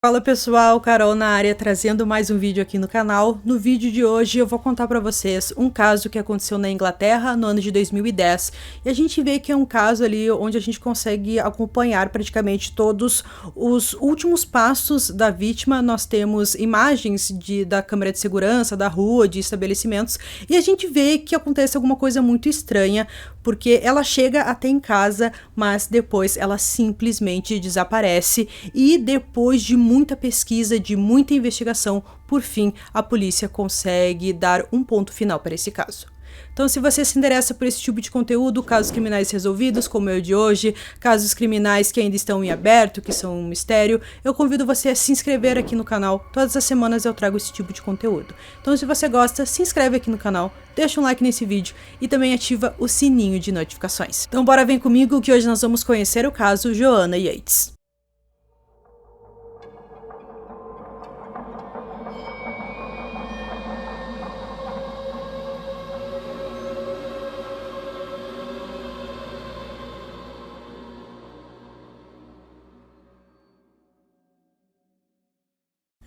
Fala pessoal, Carol na área, trazendo mais um vídeo aqui no canal. No vídeo de hoje eu vou contar para vocês um caso que aconteceu na Inglaterra no ano de 2010. E a gente vê que é um caso ali onde a gente consegue acompanhar praticamente todos os últimos passos da vítima. Nós temos imagens da câmera de segurança, da rua, de estabelecimentos, e a gente vê que acontece alguma coisa muito estranha, porque ela chega até em casa, mas depois ela simplesmente desaparece e depois de muita pesquisa, de muita investigação, por fim, a polícia consegue dar um ponto final para esse caso. Então, se você se interessa por esse tipo de conteúdo, casos criminais resolvidos, como é o de hoje, casos criminais que ainda estão em aberto, que são um mistério, eu convido você a se inscrever aqui no canal. Todas as semanas eu trago esse tipo de conteúdo. Então, se você gosta, se inscreve aqui no canal, deixa um like nesse vídeo e também ativa o sininho de notificações. Então, bora vem comigo que hoje nós vamos conhecer o caso Joanna Yates.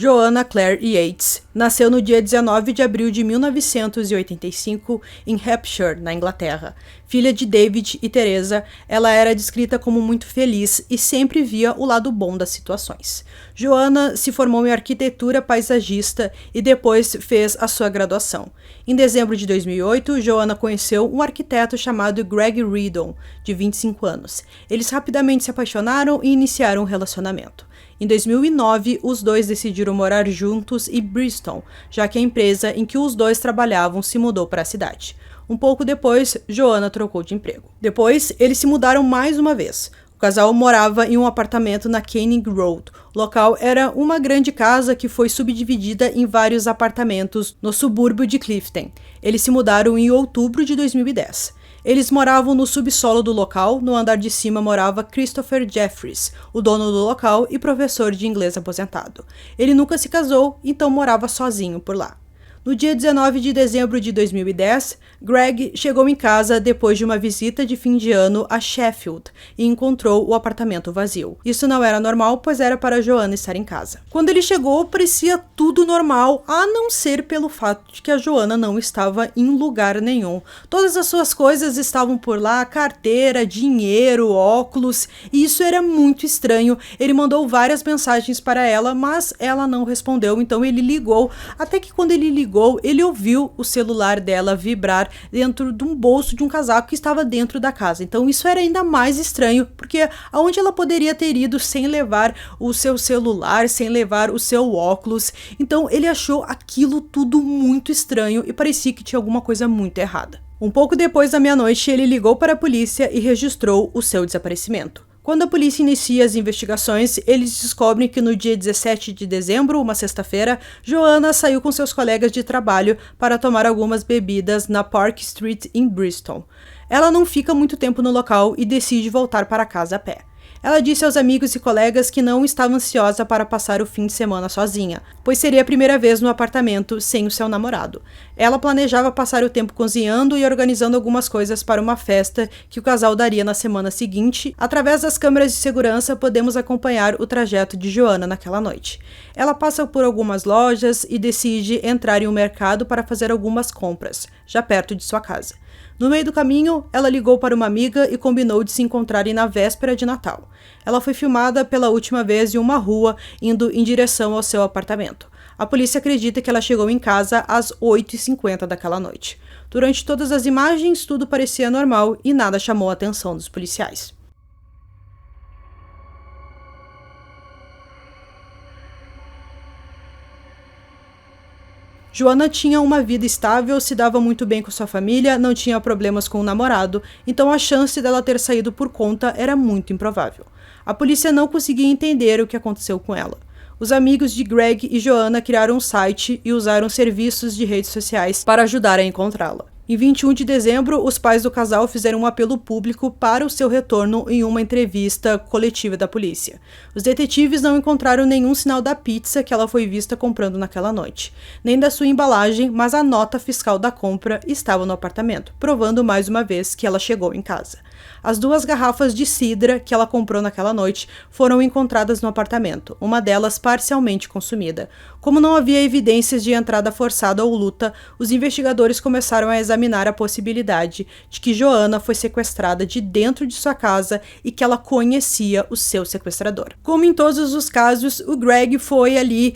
Joanna Claire Yates nasceu no dia 19 de abril de 1985 em Hampshire, na Inglaterra. Filha de David e Teresa, ela era descrita como muito feliz e sempre via o lado bom das situações. Joanna se formou em arquitetura paisagista e depois fez a sua graduação. Em dezembro de 2008, Joanna conheceu um arquiteto chamado Greg Riddle, de 25 anos. Eles rapidamente se apaixonaram e iniciaram um relacionamento. Em 2009, os dois decidiram morar juntos em Bristol, já que a empresa em que os dois trabalhavam se mudou para a cidade. Um pouco depois, Joanna trocou de emprego. Depois, eles se mudaram mais uma vez. O casal morava em um apartamento na Canning Road. O local era uma grande casa que foi subdividida em vários apartamentos no subúrbio de Clifton. Eles se mudaram em outubro de 2010. Eles moravam no subsolo do local, no andar de cima morava Christopher Jeffries, o dono do local e professor de inglês aposentado. Ele nunca se casou, então morava sozinho por lá. No dia 19 de dezembro de 2010, Greg chegou em casa depois de uma visita de fim de ano a Sheffield e encontrou o apartamento vazio. Isso não era normal, pois era para Joanna estar em casa. Quando ele chegou, parecia tudo normal, a não ser pelo fato de que a Joanna não estava em lugar nenhum. Todas as suas coisas estavam por lá, carteira, dinheiro, óculos, e isso era muito estranho. Ele mandou várias mensagens para ela, mas ela não respondeu, então ele ligou, até que quando ele ligou, ele ouviu o celular dela vibrar dentro de um bolso de um casaco que estava dentro da casa. Então isso era ainda mais estranho, porque aonde ela poderia ter ido sem levar o seu celular, sem levar o seu óculos? Então ele achou aquilo tudo muito estranho e parecia que tinha alguma coisa muito errada. Um pouco depois da meia-noite, ele ligou para a polícia e registrou o seu desaparecimento. Quando a polícia inicia as investigações, eles descobrem que no dia 17 de dezembro, uma sexta-feira, Joanna saiu com seus colegas de trabalho para tomar algumas bebidas na Park Street em Bristol. Ela não fica muito tempo no local e decide voltar para casa a pé. Ela disse aos amigos e colegas que não estava ansiosa para passar o fim de semana sozinha, pois seria a primeira vez no apartamento sem o seu namorado. Ela planejava passar o tempo cozinhando e organizando algumas coisas para uma festa que o casal daria na semana seguinte. Através das câmeras de segurança, podemos acompanhar o trajeto de Joanna naquela noite. Ela passa por algumas lojas e decide entrar em um mercado para fazer algumas compras, já perto de sua casa. No meio do caminho, ela ligou para uma amiga e combinou de se encontrarem na véspera de Natal. Ela foi filmada pela última vez em uma rua, indo em direção ao seu apartamento. A polícia acredita que ela chegou em casa às 8h50 daquela noite. Durante todas as imagens, tudo parecia normal e nada chamou a atenção dos policiais. Joanna tinha uma vida estável, se dava muito bem com sua família, não tinha problemas com o namorado, então a chance dela ter saído por conta era muito improvável. A polícia não conseguia entender o que aconteceu com ela. Os amigos de Greg e Joanna criaram um site e usaram serviços de redes sociais para ajudar a encontrá-la. Em 21 de dezembro, os pais do casal fizeram um apelo público para o seu retorno em uma entrevista coletiva da polícia. Os detetives não encontraram nenhum sinal da pizza que ela foi vista comprando naquela noite, nem da sua embalagem, mas a nota fiscal da compra estava no apartamento, provando mais uma vez que ela chegou em casa. As 2 garrafas de cidra que ela comprou naquela noite foram encontradas no apartamento, uma delas parcialmente consumida. Como não havia evidências de entrada forçada ou luta, os investigadores começaram a examinar a possibilidade de que Joanna foi sequestrada de dentro de sua casa e que ela conhecia o seu sequestrador. Como em todos os casos, o Greg foi ali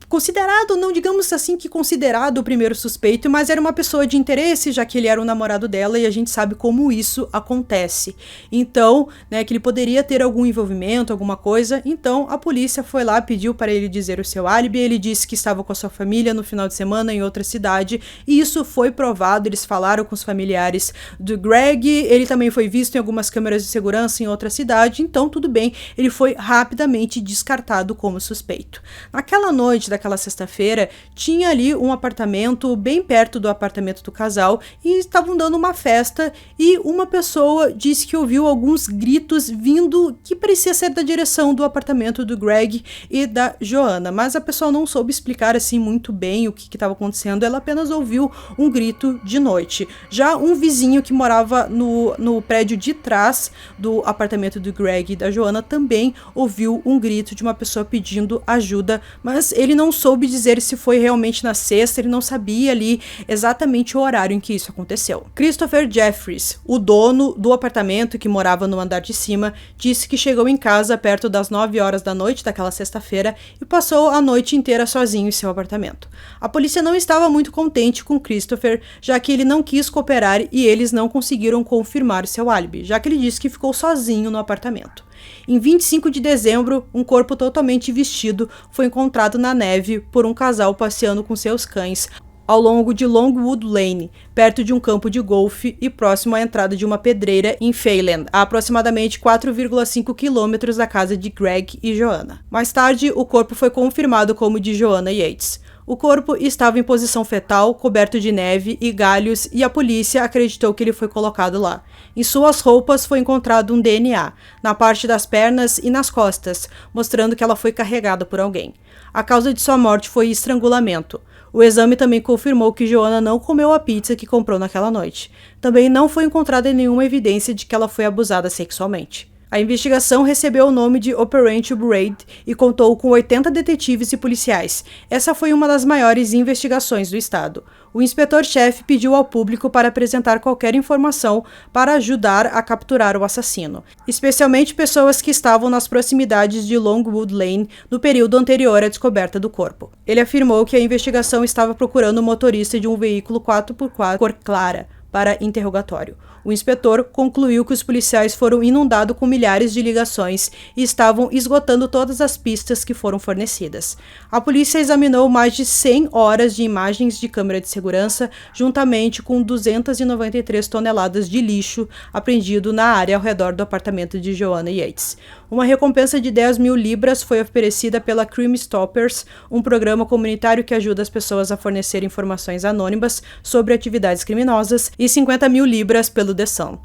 considerado, não digamos assim que considerado o primeiro suspeito, mas era uma pessoa de interesse, já que ele era o namorado dela e a gente sabe como isso acontece. Então, né, que ele poderia ter algum envolvimento, alguma coisa. Então, a polícia foi lá, pediu para ele dizer o seu álibi, ele disse que estava com a sua família no final de semana em outra cidade, e isso foi provado, eles falaram com os familiares do Greg, ele também foi visto em algumas câmeras de segurança em outra cidade, então tudo bem, ele foi rapidamente descartado como suspeito. Naquela noite daquela sexta-feira, tinha ali um apartamento bem perto do apartamento do casal e estavam dando uma festa e uma pessoa disse que ouviu alguns gritos vindo que parecia ser da direção do apartamento do Greg e da Joanna, mas a pessoa não soube explicar assim muito bem o que estava acontecendo, ela apenas ouviu um grito de noite. Já um vizinho que morava no prédio de trás do apartamento do Greg e da Joanna também ouviu um grito de uma pessoa pedindo ajuda, mas ele não soube dizer se foi realmente na sexta, ele não sabia ali exatamente o horário em que isso aconteceu. Christopher Jeffries, o dono do apartamento que morava no andar de cima, disse que chegou em casa perto das 9 horas da noite daquela sexta-feira e passou a noite inteira sozinho em seu apartamento. A polícia não estava muito contente com Christopher, já que ele não quis cooperar e eles não conseguiram confirmar seu álibi, já que ele disse que ficou sozinho no apartamento. Em 25 de dezembro, um corpo totalmente vestido foi encontrado na neve por um casal passeando com seus cães ao longo de Longwood Lane, perto de um campo de golfe e próximo à entrada de uma pedreira em Fayland, a aproximadamente 4,5 quilômetros da casa de Greg e Joanna. Mais tarde, o corpo foi confirmado como de Joanna Yates. O corpo estava em posição fetal, coberto de neve e galhos, e a polícia acreditou que ele foi colocado lá. Em suas roupas foi encontrado um DNA, na parte das pernas e nas costas, mostrando que ela foi carregada por alguém. A causa de sua morte foi estrangulamento. O exame também confirmou que Joanna não comeu a pizza que comprou naquela noite. Também não foi encontrada nenhuma evidência de que ela foi abusada sexualmente. A investigação recebeu o nome de Operation Braid e contou com 80 detetives e policiais. Essa foi uma das maiores investigações do estado. O inspetor-chefe pediu ao público para apresentar qualquer informação para ajudar a capturar o assassino, especialmente pessoas que estavam nas proximidades de Longwood Lane no período anterior à descoberta do corpo. Ele afirmou que a investigação estava procurando o motorista de um veículo 4x4 cor clara para interrogatório. O inspetor concluiu que os policiais foram inundados com milhares de ligações e estavam esgotando todas as pistas que foram fornecidas. A polícia examinou mais de 100 horas de imagens de câmera de segurança, juntamente com 293 toneladas de lixo apreendido na área ao redor do apartamento de Joanna Yates. Uma recompensa de 10 mil libras foi oferecida pela Crime Stoppers, um programa comunitário que ajuda as pessoas a fornecer informações anônimas sobre atividades criminosas, e 50 mil libras pelo The Sun.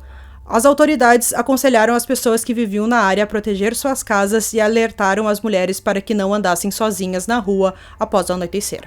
As autoridades aconselharam as pessoas que viviam na área a proteger suas casas e alertaram as mulheres para que não andassem sozinhas na rua após o anoitecer.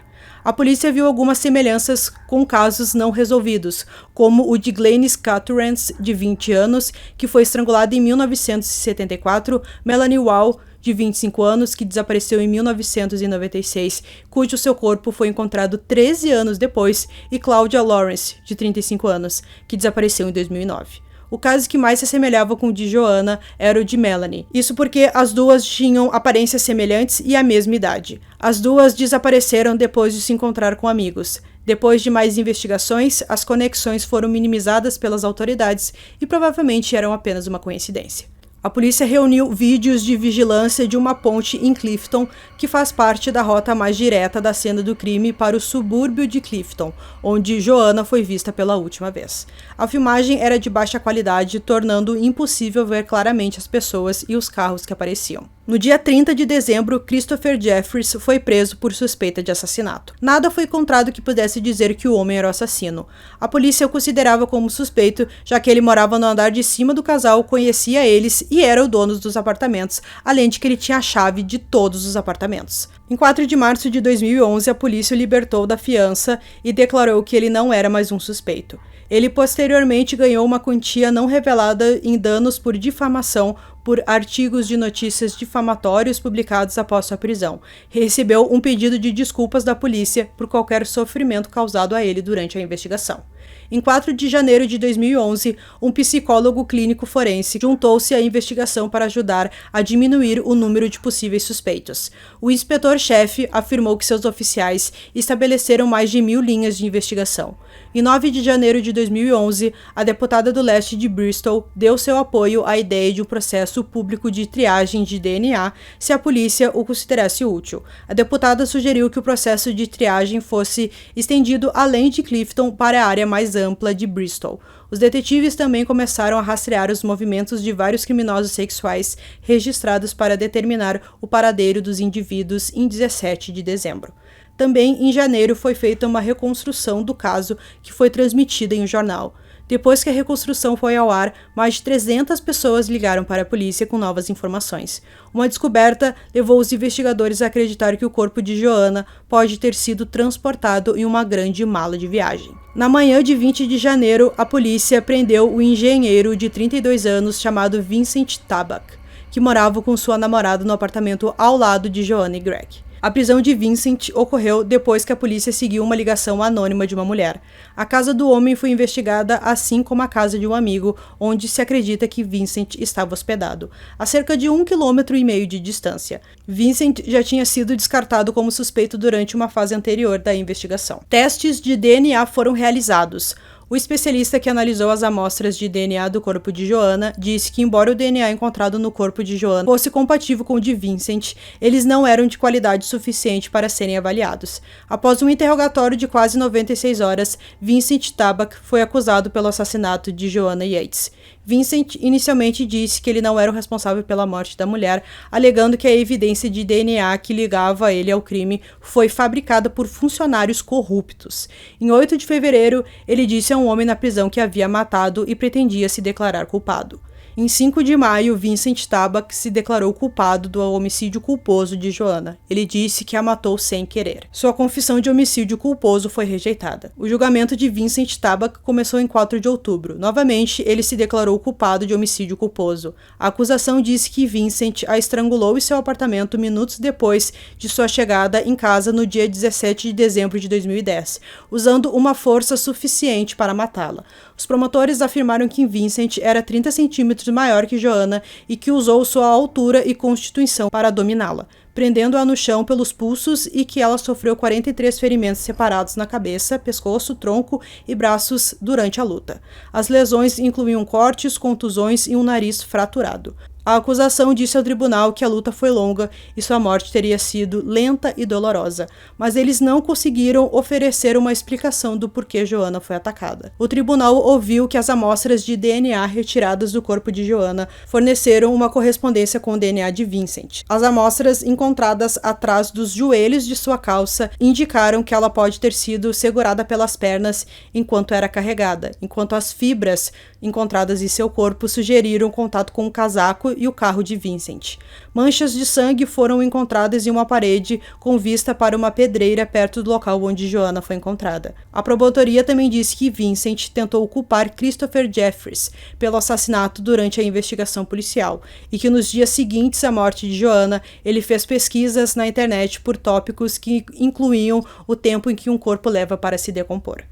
A polícia viu algumas semelhanças com casos não resolvidos, como o de Glenys Cutterance, de 20 anos, que foi estrangulada em 1974, Melanie Wall, de 25 anos, que desapareceu em 1996, cujo seu corpo foi encontrado 13 anos depois, e Claudia Lawrence, de 35 anos, que desapareceu em 2009. O caso que mais se assemelhava com o de Joanna era o de Melanie. Isso porque as duas tinham aparências semelhantes e a mesma idade. As duas desapareceram depois de se encontrar com amigos. Depois de mais investigações, as conexões foram minimizadas pelas autoridades e provavelmente eram apenas uma coincidência. A polícia reuniu vídeos de vigilância de uma ponte em Clifton, que faz parte da rota mais direta da cena do crime para o subúrbio de Clifton, onde Joanna foi vista pela última vez. A filmagem era de baixa qualidade, tornando impossível ver claramente as pessoas e os carros que apareciam. No dia 30 de dezembro, Christopher Jeffries foi preso por suspeita de assassinato. Nada foi encontrado que pudesse dizer que o homem era o assassino. A polícia o considerava como suspeito, já que ele morava no andar de cima do casal, conhecia eles e era o dono dos apartamentos, além de que ele tinha a chave de todos os apartamentos. Em 4 de março de 2011, a polícia o libertou da fiança e declarou que ele não era mais um suspeito. Ele posteriormente ganhou uma quantia não revelada em danos por difamação por artigos de notícias difamatórios publicados após sua prisão. Recebeu um pedido de desculpas da polícia por qualquer sofrimento causado a ele durante a investigação. Em 4 de janeiro de 2011, um psicólogo clínico forense juntou-se à investigação para ajudar a diminuir o número de possíveis suspeitos. O inspetor-chefe afirmou que seus oficiais estabeleceram mais de 1.000 linhas de investigação. Em 9 de janeiro de 2011, a deputada do leste de Bristol deu seu apoio à ideia de um processo público de triagem de DNA se a polícia o considerasse útil. A deputada sugeriu que o processo de triagem fosse estendido além de Clifton para a área mais ampla de Bristol. Os detetives também começaram a rastrear os movimentos de vários criminosos sexuais registrados para determinar o paradeiro dos indivíduos em 17 de dezembro. Também em janeiro foi feita uma reconstrução do caso que foi transmitida em um jornal. Depois que a reconstrução foi ao ar, mais de 300 pessoas ligaram para a polícia com novas informações. Uma descoberta levou os investigadores a acreditar que o corpo de Joanna pode ter sido transportado em uma grande mala de viagem. Na manhã de 20 de janeiro, a polícia prendeu o engenheiro de 32 anos chamado Vincent Tabak, que morava com sua namorada no apartamento ao lado de Joanna e Greg. A prisão de Vincent ocorreu depois que a polícia seguiu uma ligação anônima de uma mulher. A casa do homem foi investigada, assim como a casa de um amigo, onde se acredita que Vincent estava hospedado, a cerca de 1,5 km de distância. Vincent já tinha sido descartado como suspeito durante uma fase anterior da investigação. Testes de DNA foram realizados. O especialista que analisou as amostras de DNA do corpo de Joanna disse que, embora o DNA encontrado no corpo de Joanna fosse compatível com o de Vincent, eles não eram de qualidade suficiente para serem avaliados. Após um interrogatório de quase 96 horas, Vincent Tabak foi acusado pelo assassinato de Joanna Yates. Vincent inicialmente disse que ele não era o responsável pela morte da mulher, alegando que a evidência de DNA que ligava ele ao crime foi fabricada por funcionários corruptos. Em 8 de fevereiro, ele disse a um homem na prisão que havia matado e pretendia se declarar culpado. Em 5 de maio, Vincent Tabak se declarou culpado do homicídio culposo de Joanna. Ele disse que a matou sem querer. Sua confissão de homicídio culposo foi rejeitada. O julgamento de Vincent Tabak começou em 4 de outubro. Novamente, ele se declarou culpado de homicídio culposo. A acusação disse que Vincent a estrangulou em seu apartamento minutos depois de sua chegada em casa no dia 17 de dezembro de 2010, usando uma força suficiente para matá-la. Os promotores afirmaram que Vincent era 30 centímetros maior que Joanna e que usou sua altura e constituição para dominá-la, prendendo-a no chão pelos pulsos, e que ela sofreu 43 ferimentos separados na cabeça, pescoço, tronco e braços durante a luta. As lesões incluíam cortes, contusões e um nariz fraturado. A acusação disse ao tribunal que a luta foi longa e sua morte teria sido lenta e dolorosa, mas eles não conseguiram oferecer uma explicação do porquê Joanna foi atacada. O tribunal ouviu que as amostras de DNA retiradas do corpo de Joanna forneceram uma correspondência com o DNA de Vincent. As amostras encontradas atrás dos joelhos de sua calça indicaram que ela pode ter sido segurada pelas pernas enquanto era carregada, enquanto as fibras encontradas em seu corpo sugeriram contato com o casaco e o carro de Vincent. Manchas de sangue foram encontradas em uma parede com vista para uma pedreira perto do local onde Joanna foi encontrada. A promotoria também disse que Vincent tentou culpar Christopher Jeffries pelo assassinato durante a investigação policial e que nos dias seguintes à morte de Joanna, ele fez pesquisas na internet por tópicos que incluíam o tempo em que um corpo leva para se decompor.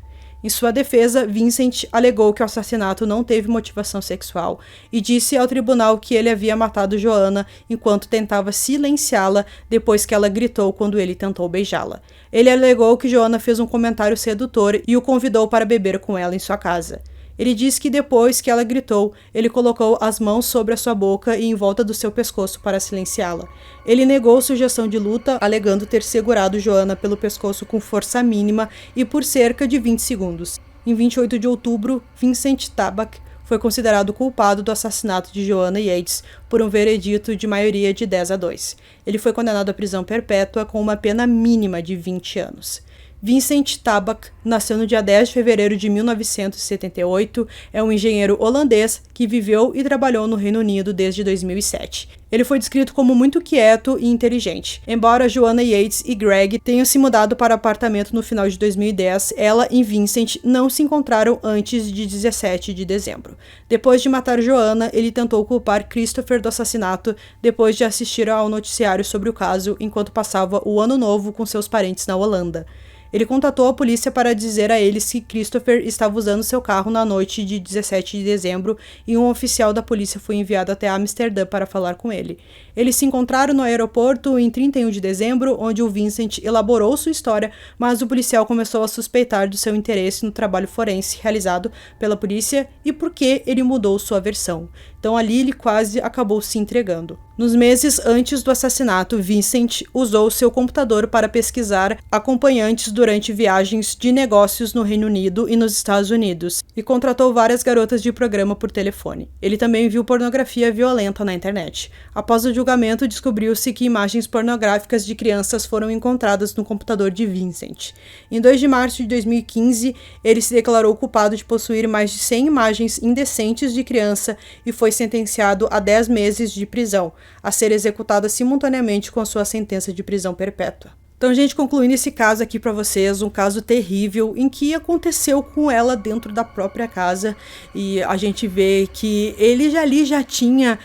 Em sua defesa, Vincent alegou que o assassinato não teve motivação sexual e disse ao tribunal que ele havia matado Joanna enquanto tentava silenciá-la depois que ela gritou quando ele tentou beijá-la. Ele alegou que Joanna fez um comentário sedutor e o convidou para beber com ela em sua casa. Ele disse que depois que ela gritou, ele colocou as mãos sobre a sua boca e em volta do seu pescoço para silenciá-la. Ele negou sugestão de luta, alegando ter segurado Joanna pelo pescoço com força mínima e por cerca de 20 segundos. Em 28 de outubro, Vincent Tabak foi considerado culpado do assassinato de Joanna Yates por um veredito de maioria de 10-2. Ele foi condenado à prisão perpétua com uma pena mínima de 20 anos. Vincent Tabak nasceu no dia 10 de fevereiro de 1978, é um engenheiro holandês que viveu e trabalhou no Reino Unido desde 2007. Ele foi descrito como muito quieto e inteligente. Embora Joanna Yates e Greg tenham se mudado para o apartamento no final de 2010, ela e Vincent não se encontraram antes de 17 de dezembro. Depois de matar Joanna, ele tentou culpar Christopher do assassinato depois de assistir ao noticiário sobre o caso enquanto passava o ano novo com seus parentes na Holanda. Ele contatou a polícia para dizer a eles que Christopher estava usando seu carro na noite de 17 de dezembro e um oficial da polícia foi enviado até Amsterdã para falar com ele. Eles se encontraram no aeroporto em 31 de dezembro, onde o Vincent elaborou sua história, mas o policial começou a suspeitar do seu interesse no trabalho forense realizado pela polícia e por que ele mudou sua versão. Então ali ele quase acabou se entregando. Nos meses antes do assassinato, Vincent usou seu computador para pesquisar acompanhantes durante viagens de negócios no Reino Unido e nos Estados Unidos e contratou várias garotas de programa por telefone. Ele também viu pornografia violenta na internet. Após o julgamento, descobriu-se que imagens pornográficas de crianças foram encontradas no computador de Vincent. Em 2 de março de 2015, ele se declarou culpado de possuir mais de 100 imagens indecentes de criança e foi sentenciado a 10 meses de prisão, a ser executada simultaneamente com a sua sentença de prisão perpétua. Então, gente, concluindo esse caso aqui para vocês, um caso terrível em que aconteceu com ela dentro da própria casa e a gente vê que ele já tinha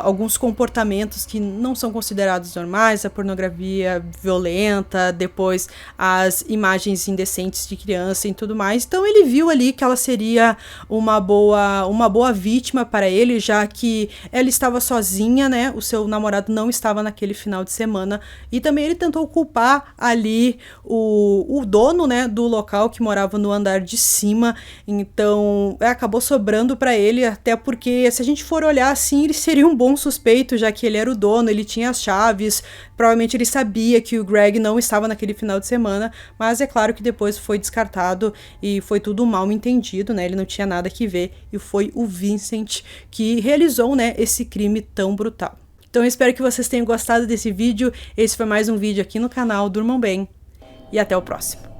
alguns comportamentos que não são considerados normais, a pornografia violenta, depois as imagens indecentes de criança e tudo mais. Então ele viu ali que ela seria uma boa vítima para ele, já que ela estava sozinha, né? O seu namorado não estava naquele final de semana e também ele tentou culpar ali o dono, né, do local que morava no andar de cima, então acabou sobrando para ele, até porque se a gente for olhar assim, ele seria um bom suspeito, já que ele era o dono, ele tinha as chaves, provavelmente ele sabia que o Greg não estava naquele final de semana, mas é claro que depois foi descartado e foi tudo mal entendido, né, ele não tinha nada que ver e foi o Vincent que realizou, né, esse crime tão brutal. Então eu espero que vocês tenham gostado desse vídeo. Esse foi mais um vídeo aqui no canal. Durmam bem e até o próximo.